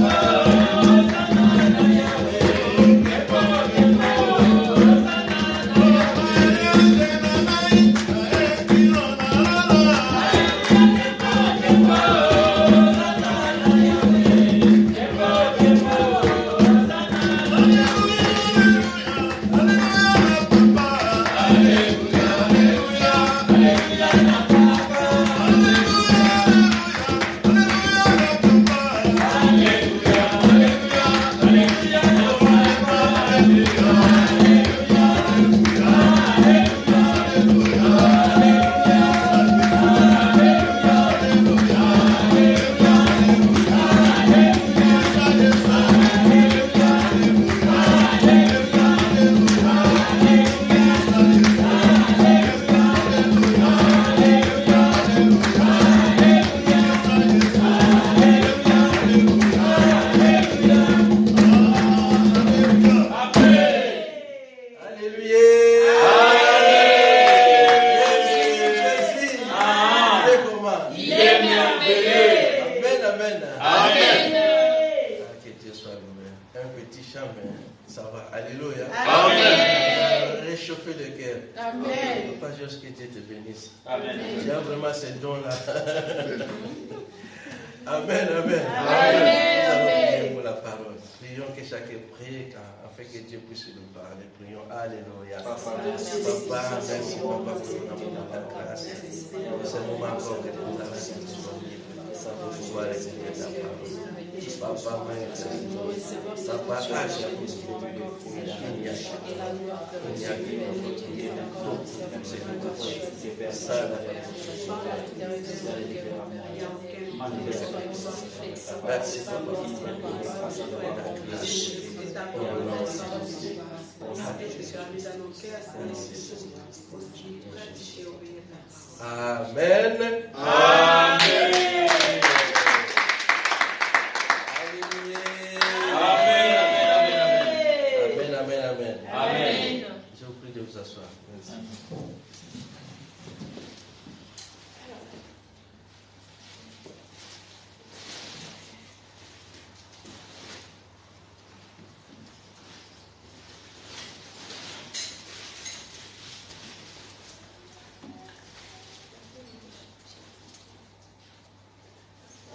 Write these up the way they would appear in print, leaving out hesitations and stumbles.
Amen.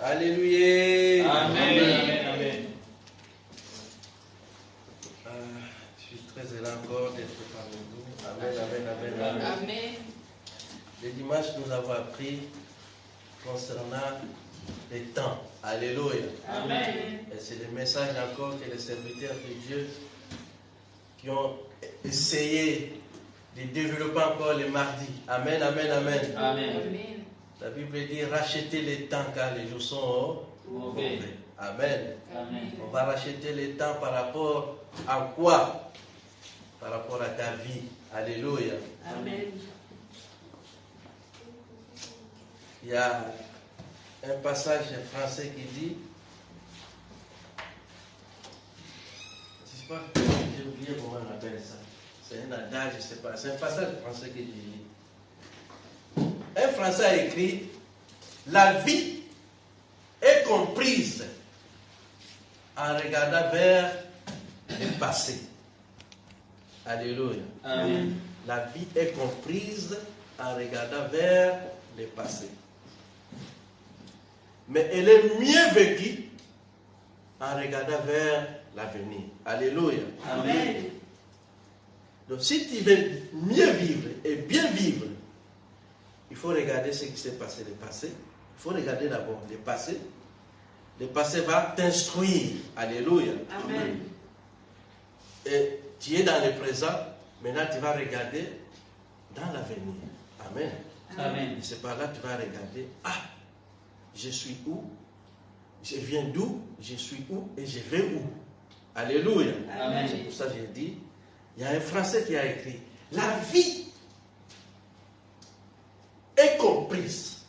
Alléluia. Amen. Amen. Je suis très heureux encore d'être parmi vous. Amen, amen, amen, amen. Amen. Le dimanche, nous avons appris concernant les temps. Alléluia. Amen. Et c'est le message encore que les serviteurs de Dieu qui ont essayé de développer encore le mardi. Amen, amen, amen. Amen. La Bible dit racheter les temps car les jours sont mauvais. Amen. Amen. On va racheter les temps par rapport à quoi? Par rapport à ta vie. Alléluia. Amen. Il y a un passage français qui dit, je sais pas, j'ai oublié comment on appelle ça. C'est un adage, je ne sais pas. C'est un passage français qui dit. Un Français a écrit, la vie est comprise en regardant vers le passé. Alléluia. Amen. La vie est comprise en regardant vers le passé. Mais elle est mieux vécue en regardant vers l'avenir. Alléluia. Amen. Donc si tu veux mieux vivre et bien vivre, il faut regarder ce qui s'est passé le passé. Il faut regarder d'abord le passé. Le passé va t'instruire. Alléluia. Amen. Et tu es dans le présent. Maintenant, tu vas regarder dans l'avenir. Amen. Amen. Et c'est par là que tu vas regarder. Ah, je suis où? Je viens d'où? Je suis où? Et je vais où? Alléluia. Amen. C'est pour ça que j'ai dit, il y a un Français qui a écrit, la vie est comprise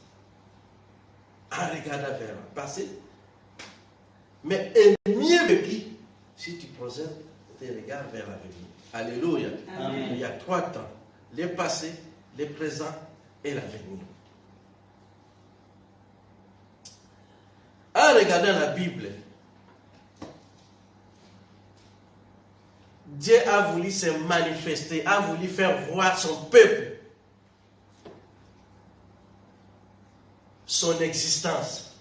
en regardant vers le passé, mais est mieux vécue si tu procèdes tes regards vers l'avenir. Alléluia. Amen. Il y a 3 temps, le passé, le présent et l'avenir. En regardant la Bible, Dieu a voulu se manifester, a voulu faire voir son peuple, son existence.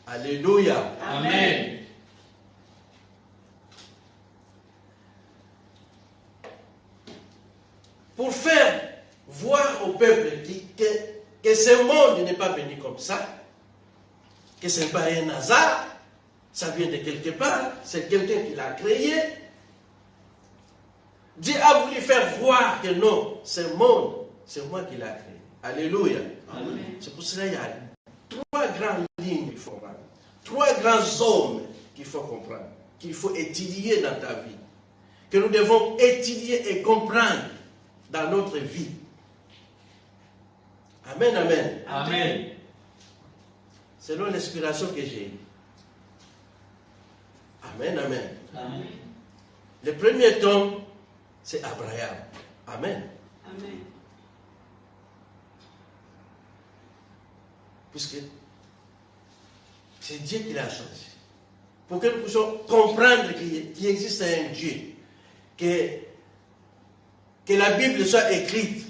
Alléluia. Amen. Pour faire voir au peuple que ce monde n'est pas venu comme ça, que ce n'est pas un hasard, ça vient de quelque part, c'est quelqu'un qui l'a créé. Dieu a voulu faire voir que non, ce monde, c'est moi qui l'ai créé. Alléluia. Amen. C'est pour cela qu'il y a trois grandes lignes qu'il faut comprendre. Trois grands hommes qu'il faut comprendre, qu'il faut étudier dans ta vie, que nous devons étudier et comprendre dans notre vie. Amen, amen. Amen. Selon l'inspiration que j'ai eue. Amen, amen. Amen. Le premier tome, c'est Abraham. Amen. Amen. Puisque c'est Dieu qui l'a choisi. Pour que nous puissions comprendre qu'il existe un Dieu. Que la Bible soit écrite.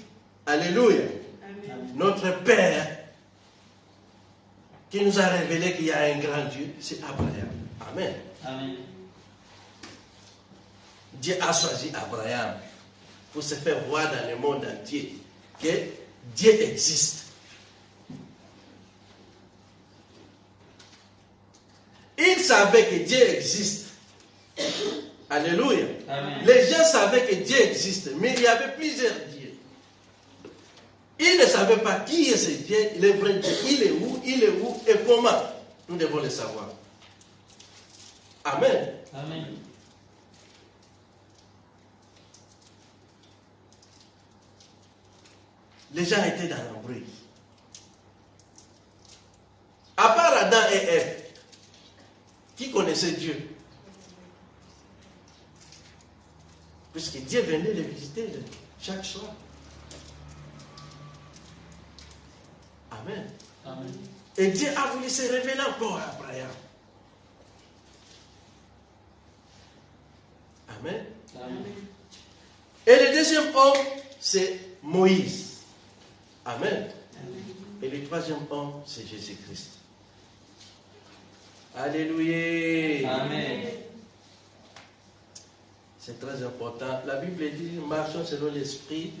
Alléluia. Amen. Notre Père, qui nous a révélé qu'il y a un grand Dieu, c'est Abraham. Amen. Amen. Dieu a choisi Abraham pour se faire voir dans le monde entier que Dieu existe. Il savait que Dieu existe. Alléluia. Amen. Les gens savaient que Dieu existe, mais il y avait plusieurs dieux. Ils ne savaient pas qui est ce Dieu, le vrai Dieu. Il est où et comment. Nous devons le savoir. Amen. Amen. Les gens étaient dans l'embrouille. À part Adam et Ève, qui connaissait Dieu? Puisque Dieu venait les visiter chaque soir. Amen. Amen. Et Dieu a voulu se révéler encore à Abraham. Amen. Amen. Et le deuxième homme, c'est Moïse. Amen. Et le troisième homme, c'est Jésus-Christ. Alléluia. Amen. C'est très important. La Bible dit, marchons selon l'esprit,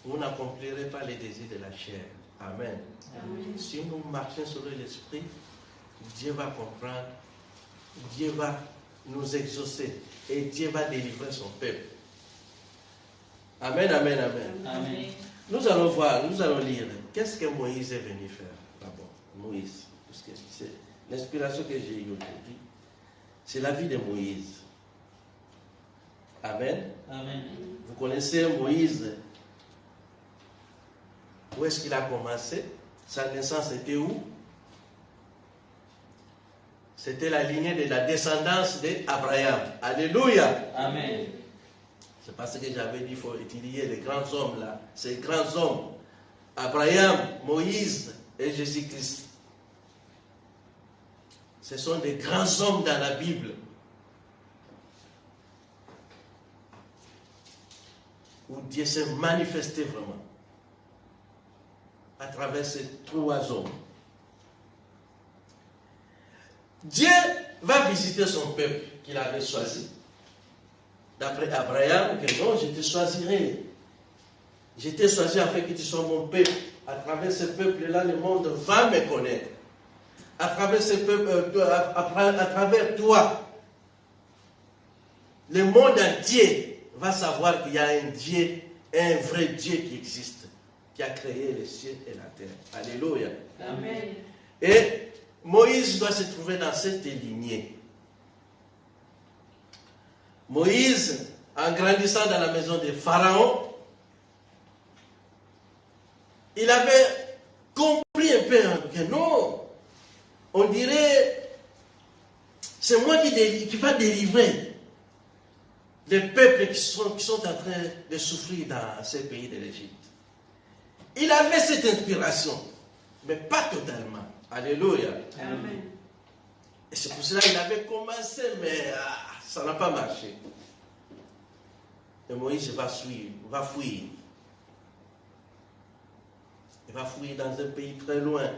vous n'accomplirez pas les désirs de la chair. Amen. Amen. Si nous marchons selon l'esprit, Dieu va comprendre, Dieu va nous exaucer et Dieu va délivrer son peuple. Amen, amen, amen. Amen. Nous allons voir, nous allons lire. Qu'est-ce que Moïse est venu faire d'abord? Moïse, parce que c'est l'inspiration que j'ai eue aujourd'hui. C'est la vie de Moïse. Amen. Amen. Vous connaissez Moïse. Où est-ce qu'il a commencé? Sa naissance était où? C'était la lignée de la descendance d'Abraham. Alléluia. Amen. C'est parce que j'avais dit qu'il faut étudier les grands hommes là. Ces grands hommes. Abraham, Moïse et Jésus-Christ. Ce sont des grands hommes dans la Bible. Où Dieu s'est manifesté vraiment. À travers ces trois hommes. Dieu va visiter son peuple qu'il avait choisi. D'après Abraham, que non, je te choisirai. Je t'ai choisi afin que tu sois mon peuple. À travers ce peuple-là, le monde va me connaître. À travers ce peuple, à travers toi, le monde entier va savoir qu'il y a un Dieu, un vrai Dieu qui existe, qui a créé les cieux et la terre. Alléluia. Amen. Et Moïse doit se trouver dans cette lignée. Moïse, en grandissant dans la maison de Pharaon, il avait compris un peu que non, on dirait, c'est moi qui va délivrer les peuples qui sont en train de souffrir dans ce pays de l'Égypte. Il avait cette inspiration, mais pas totalement. Alléluia. Amen. Et c'est pour cela qu'il avait commencé, mais ça n'a pas marché. Et Moïse va fuir. Il va fuir dans un pays très loin.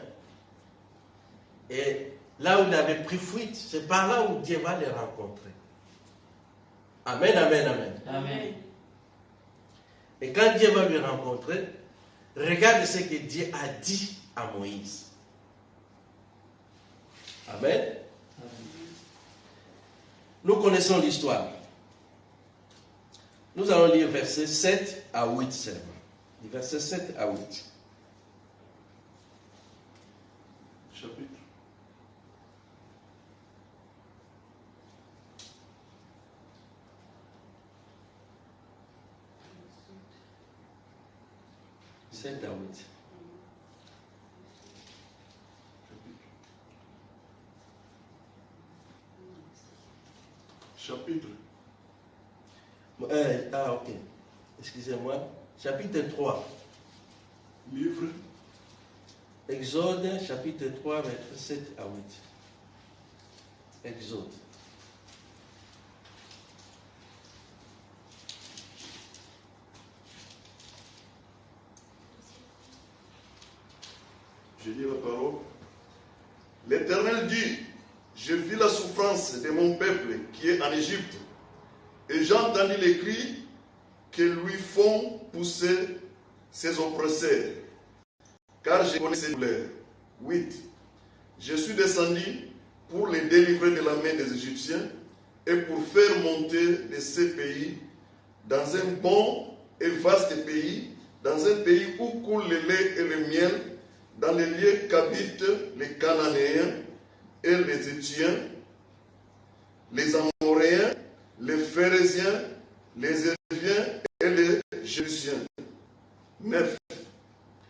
Et là où il avait pris fuite, c'est par là où Dieu va les rencontrer. Amen, amen, amen. Amen. Et quand Dieu va lui rencontrer, regarde ce que Dieu a dit à Moïse. Amen. Nous connaissons l'histoire. Nous allons lire versets 7 à 8 seulement. Versets 7 à 8. Chapitre. Sept à 8. Chapitre. Ok. Excusez-moi. Chapitre 3. Livre. Exode, chapitre 3, versets 7 à 8. Exode. Je lis la parole. L'Éternel dit, je vis la souffrance de mon peuple qui est en Égypte, et j'ai entendu les cris que lui font pousser ses oppresseurs, car je connais ses douleurs. 8. Je suis descendu pour les délivrer de la main des Égyptiens et pour faire monter de ces pays dans un bon et vaste pays, dans un pays où coule le lait et le miel, dans les lieux qu'habitent les Cananéens et les Étiens, les Amoréens, les Phérésiens, les Éviens et les Jébusiens. 9.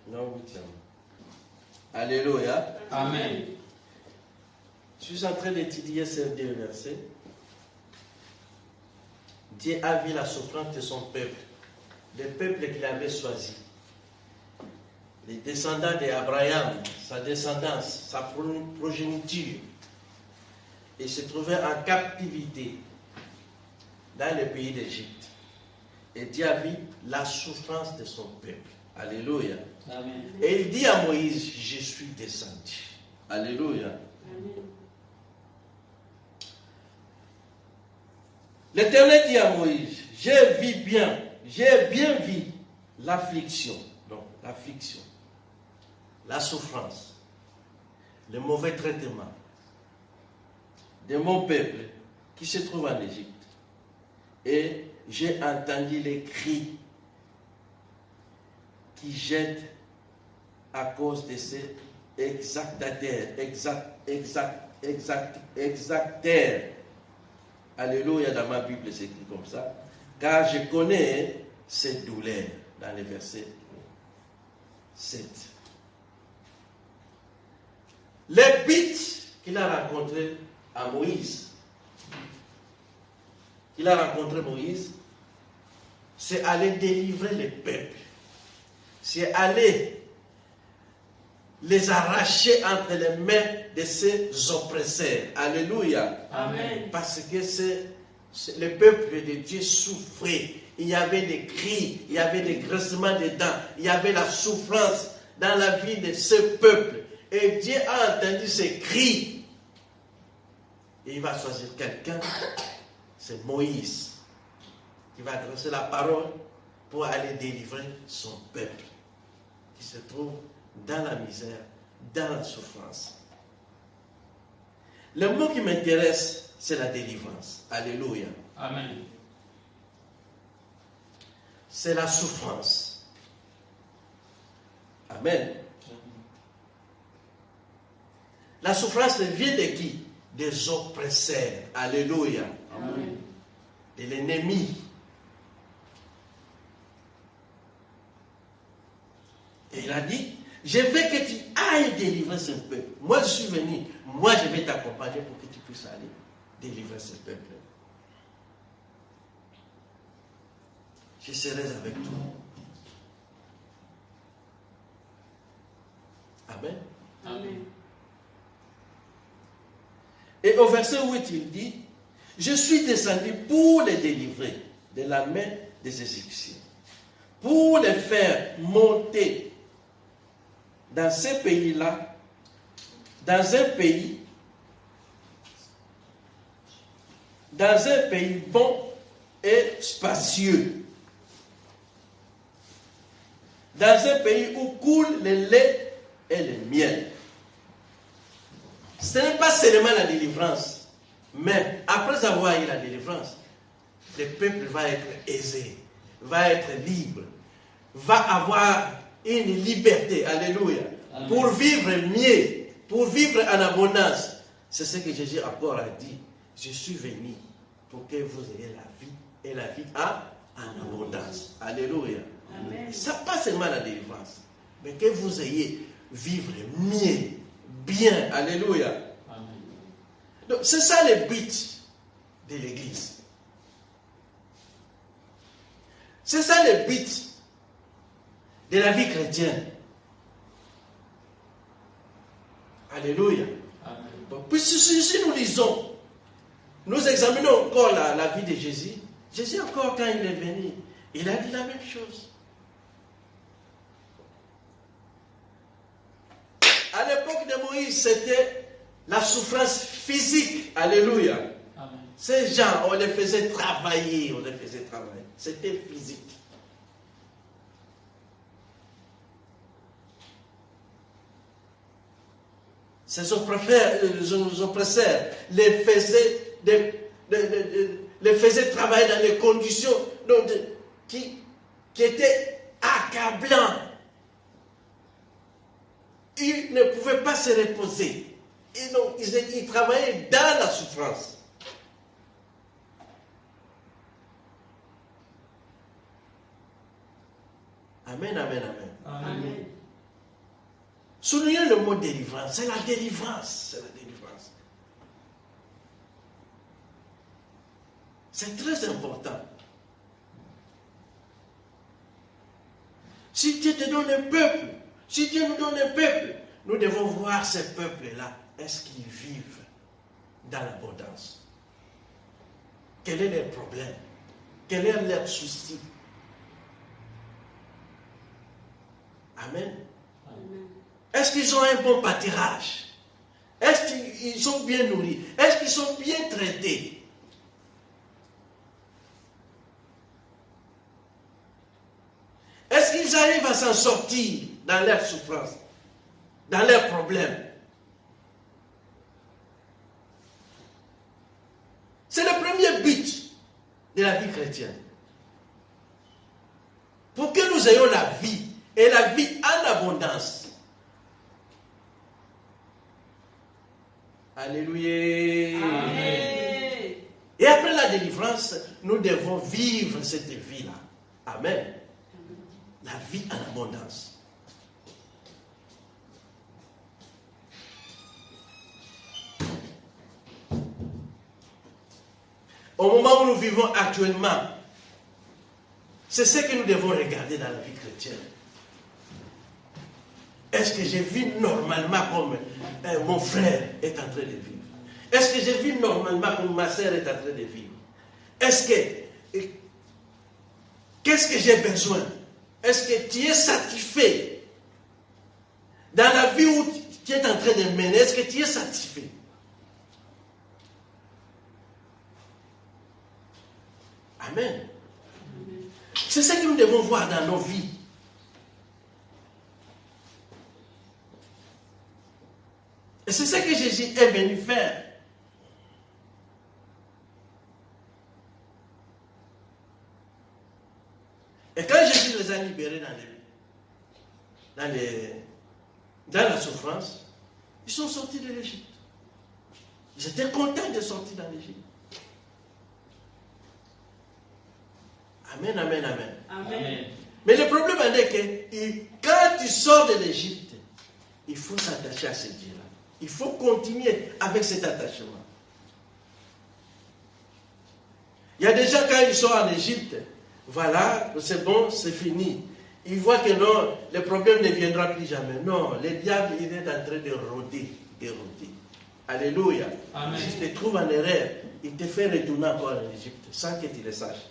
Non, 8. Alléluia. Amen. Je suis en train d'étudier ces deux versets. Dieu a vu la souffrance de son peuple, le peuple qu'il avait choisi. Les descendants d'Abraham, sa descendance, sa progéniture. Il se trouvait en captivité dans le pays d'Égypte. Et Dieu a vu la souffrance de son peuple. Alléluia. Amen. Et il dit à Moïse, je suis descendu. Alléluia. Amen. L'Éternel dit à Moïse, j'ai bien vu l'affliction, la souffrance, le mauvais traitement de mon peuple qui se trouve en Égypte. Et j'ai entendu les cris qui jettent à cause de ces exactateurs. Alléluia, dans ma Bible, c'est écrit comme ça. Car je connais ces douleurs, dans le verset 7. Le but qu'il a rencontré à Moïse, c'est aller délivrer le peuple. C'est aller les arracher entre les mains de ces oppresseurs. Alléluia. Amen. Parce que le peuple de Dieu souffrait. Il y avait des cris, il y avait des graissements de dents, il y avait la souffrance dans la vie de ce peuple. Et Dieu a entendu ces cris. Et il va choisir quelqu'un, c'est Moïse, qui va adresser la parole pour aller délivrer son peuple, qui se trouve dans la misère, dans la souffrance. Le mot qui m'intéresse, c'est la délivrance. Alléluia. Amen. C'est la souffrance. Amen. La souffrance vient de qui? Des oppresseurs. Alléluia. Amen. De l'ennemi. Et il a dit, je veux que tu ailles délivrer ce peuple. Moi, je suis venu. Moi, je vais t'accompagner pour que tu puisses aller délivrer ce peuple. Je serai avec toi. Amen. Amen. Et au verset 8, il dit, je suis descendu pour les délivrer de la main des Égyptiens, pour les faire monter dans ces pays-là, dans un pays bon et spacieux, dans un pays où coule le lait et le miel. Ce n'est pas seulement la délivrance, mais après avoir eu la délivrance, le peuple va être aisé, va être libre, va avoir une liberté, alléluia, Amen. pour vivre mieux, pour vivre en abondance. C'est ce que Jésus encore a dit. Je suis venu pour que vous ayez la vie, et la vie en abondance. Alléluia. Amen. Ça pas seulement la délivrance, mais que vous ayez vivre mieux, bien. Alléluia. Amen. Donc c'est ça le but de l'Église. C'est ça le but de la vie chrétienne. Alléluia. Amen. Donc, puis si nous lisons, nous examinons encore la vie de Jésus. Jésus encore quand il est venu, il a dit la même chose. À l'époque de Moïse, c'était la souffrance physique. Alléluia. Amen. Ces gens, on les faisait travailler, C'était physique. Ces oppresseurs les faisaient travailler dans des conditions qui étaient accablantes. Ils ne pouvaient pas se reposer. Ils travaillaient dans la souffrance. Amen, amen, amen. Amen. Soulignez le mot délivrance. C'est la délivrance. C'est la délivrance. C'est très important. Si Dieu te donne un peuple, si Dieu nous donne un peuple, nous devons voir ces peuples-là. Est-ce qu'ils vivent dans l'abondance? Quel est leur problème? Quel est leur souci? Amen. Amen. Est-ce qu'ils ont un bon pâturage? Est-ce qu'ils sont bien nourris? Est-ce qu'ils sont bien traités? Est-ce qu'ils arrivent à s'en sortir dans leurs souffrances, dans leurs problèmes? C'est le premier but de la vie chrétienne. Pour que nous ayons la vie, et la vie en abondance. Alléluia. Amen. Et après la délivrance, nous devons vivre cette vie-là. Amen. La vie en abondance. Au moment où nous vivons actuellement, c'est ce que nous devons regarder dans la vie chrétienne. Est-ce que je vis normalement comme mon frère est en train de vivre? Est-ce que je vis normalement comme ma sœur est en train de vivre? Qu'est-ce que j'ai besoin? Est-ce que tu es satisfait dans la vie où tu es en train de mener? Est-ce que tu es satisfait? Amen. C'est ce que nous devons voir dans nos vies. Et c'est ce que Jésus est venu faire. Et quand Jésus les a libérés dans la souffrance, ils sont sortis de l'Égypte. Ils étaient contents de sortir dans l'Égypte. Amen, amen, amen. Amen. Mais le problème est que quand tu sors de l'Égypte, il faut s'attacher à ce Dieu-là. Il faut continuer avec cet attachement. Il y a des gens, quand ils sont en Égypte, voilà, c'est bon, c'est fini. Ils voient que non, le problème ne viendra plus jamais. Non, le diable, il est en train de rôder, Alléluia. Amen. Si tu te trouves en erreur, il te fait retourner encore en Égypte, sans que tu le saches.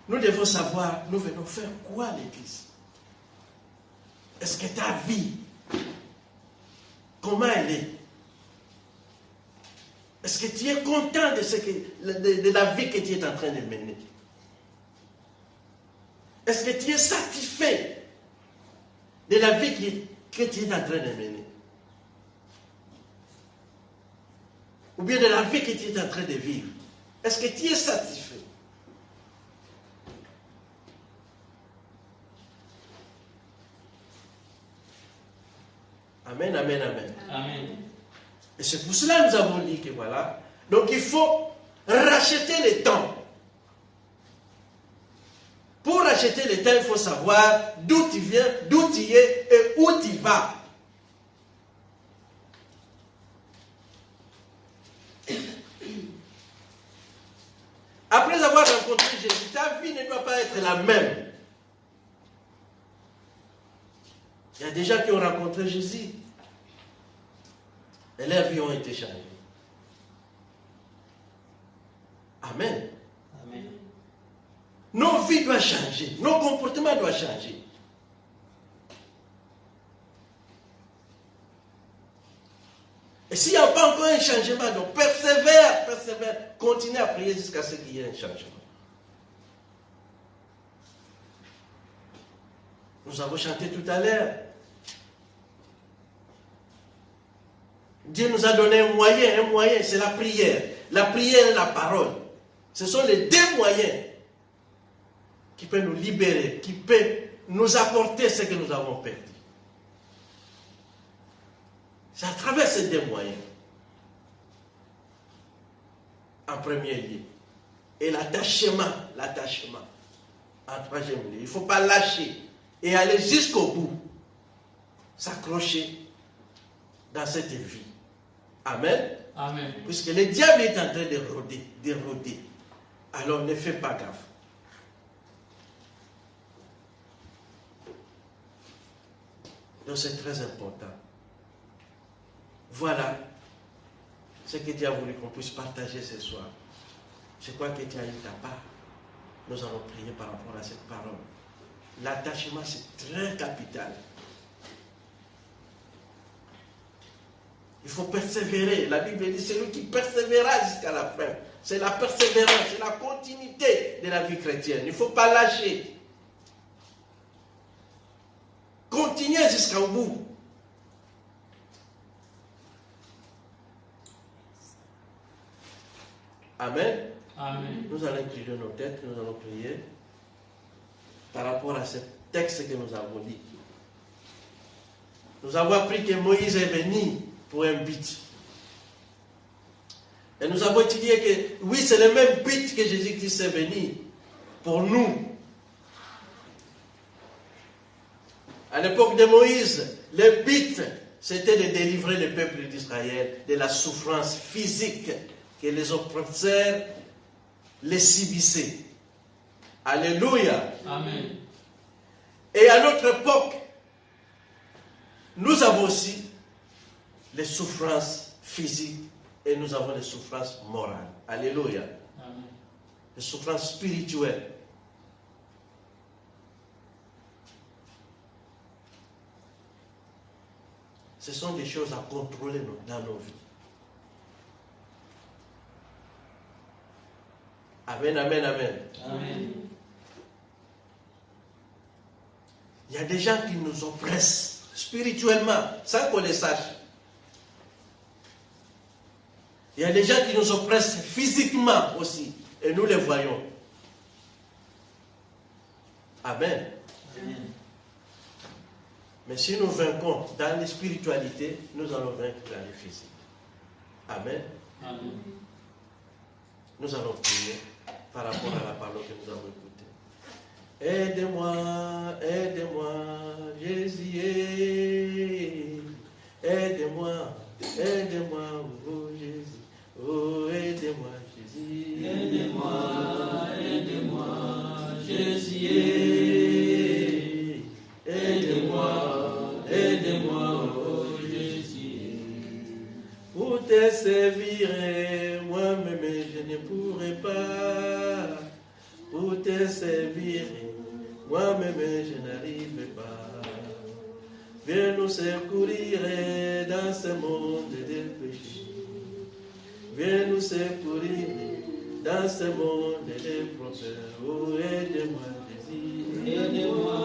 nous devons savoir, nous venons faire quoi à l'église? Est-ce que ta vie, comment elle est? Est-ce que tu es content de la vie que tu es en train de mener? Est-ce que tu es satisfait de la vie que tu es en train de mener? Ou bien de la vie que tu es en train de vivre? Est-ce que tu es satisfait? Amen, amen, amen. Amen. Et c'est pour cela que nous avons dit que voilà. Donc il faut racheter le temps. Pour racheter le temps, il faut savoir d'où tu viens, d'où tu es et où tu vas. Après avoir rencontré Jésus, ta vie ne doit pas être la même. Il y a des gens qui ont rencontré Jésus et leurs vies ont été changées. Amen. Amen. Nos vies doivent changer, nos comportements doivent changer. Et s'il n'y a pas encore un changement, donc persévère, continue à prier jusqu'à ce qu'il y ait un changement. Nous avons chanté tout à l'heure. Dieu nous a donné un moyen, c'est la prière. La prière et la parole. Ce sont les deux moyens qui peuvent nous libérer, qui peuvent nous apporter ce que nous avons perdu. C'est à travers ces deux moyens. En premier lieu. Et l'attachement. En troisième lieu. Il ne faut pas lâcher et aller jusqu'au bout. S'accrocher dans cette vie. Amen. Amen. Puisque le diable est en train de rôder. Alors ne fais pas gaffe. Donc c'est très important. Voilà ce que Dieu a voulu qu'on puisse partager ce soir. Je crois que tu as eu ta part. Nous allons prier par rapport à cette parole. L'attachement, c'est très capital. Il faut persévérer. La Bible dit, c'est lui qui persévérera jusqu'à la fin. C'est la persévérance, c'est la continuité de la vie chrétienne. Il ne faut pas lâcher. Continuez jusqu'au bout. Amen. Amen. Nous allons incliner nos têtes, nous allons prier par rapport à ce texte que nous avons lu. Nous avons appris que Moïse est venu pour un but. Et nous avons étudié que, oui, c'est le même but que Jésus-Christ est venu pour nous. À l'époque de Moïse, le but, c'était de délivrer le peuple d'Israël de la souffrance physique que les oppresseurs les subissaient. Alléluia. Amen. Et à notre époque, nous avons aussi les souffrances physiques et nous avons les souffrances morales. Alléluia. Amen. Les souffrances spirituelles. Ce sont des choses à contrôler dans nos vies. Amen, amen, amen. Amen. Il y a des gens qui nous oppressent spirituellement, sans qu'on les sache. Il y a des gens qui nous oppressent physiquement aussi, et nous les voyons. Amen. Amen. Mais si nous vainquons dans les spiritualités, nous allons vaincre dans les physiques. Amen. Amen. Nous allons prier par rapport à la parole que nous avons écoutée. Aide-moi, aide-moi, Jésus. Aide-moi, aide-moi, oh Jésus. Oh, aide-moi, Jésus. Aide-moi, aide-moi, Jésus. Aide-moi, aide-moi, oh Jésus. Pour te servir, moi-même je ne pourrai pas. Pour pour te servir. Moi-même, je n'arrive pas. Viens nous secourir dans ce monde de péché. Viens nous secourir dans ce monde de problèmes. Oh, aide-moi, Jésus. Aide-moi,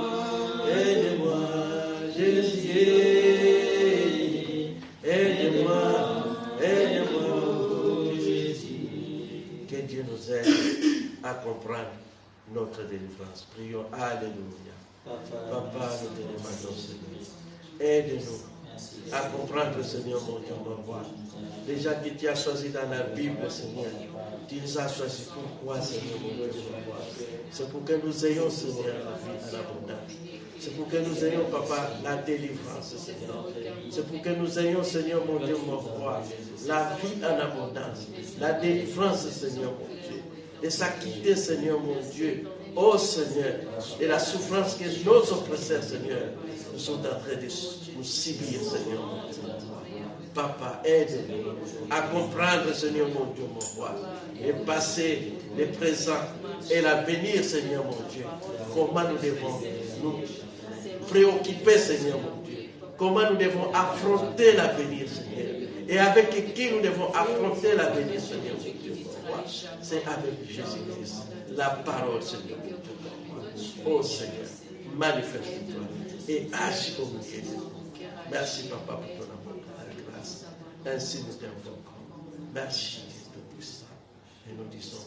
Aide-moi, Jésus. Aide-moi, aide-moi, oh Jésus. Que Dieu nous aide à comprendre notre délivrance. Prions, alléluia. Papa, nous te demandons, Seigneur, aide-nous à comprendre, Seigneur, mon Dieu, mon roi. Déjà que tu as choisi dans la Bible, Seigneur, tu nous as choisi pourquoi, Seigneur, mon Dieu, mon roi. C'est pour que nous ayons, Seigneur, la vie en abondance. C'est pour que nous ayons, Papa, la délivrance, Seigneur. C'est pour que nous ayons, Seigneur, mon Dieu, mon roi, la vie en abondance, la délivrance, Seigneur, mon Dieu. De s'acquitter, Seigneur, mon Dieu, ô Seigneur, de la souffrance que nos oppresseurs, Seigneur, nous sont en train de nous subir, Seigneur, mon Dieu. Papa, aide-nous à comprendre, Seigneur, mon Dieu, mon roi, et passer le présent et l'avenir, Seigneur, mon Dieu. Comment nous devons nous préoccuper, Seigneur, mon Dieu. Comment nous devons affronter l'avenir, Seigneur. Et avec qui nous devons affronter l'avenir, Seigneur, mon Dieu, mon roi. C'est avec Jésus-Christ, la parole, Seigneur. Oh Seigneur, manifeste-toi et agis au milieu de nous. Merci, Papa, pour ton amour, ta grâce. Ainsi nous t'invoquons. Merci, Tout-Puissant. Et nous disons,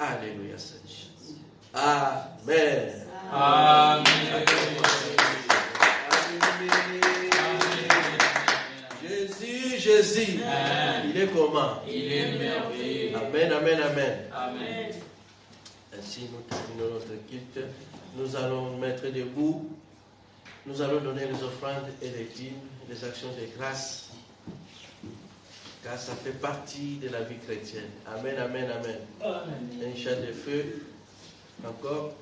Alléluia, Seigneur. Amen. Amen. Jésus, Jésus. Amen. Il est comment? Il est merveilleux. Amen, amen, amen. Amen. Ainsi, nous terminons notre culte. Nous allons nous mettre debout. Nous allons donner les offrandes et les dîmes, les actions de grâce. Car ça fait partie de la vie chrétienne. Amen, amen, amen. Amen. Un chat de feu. Encore.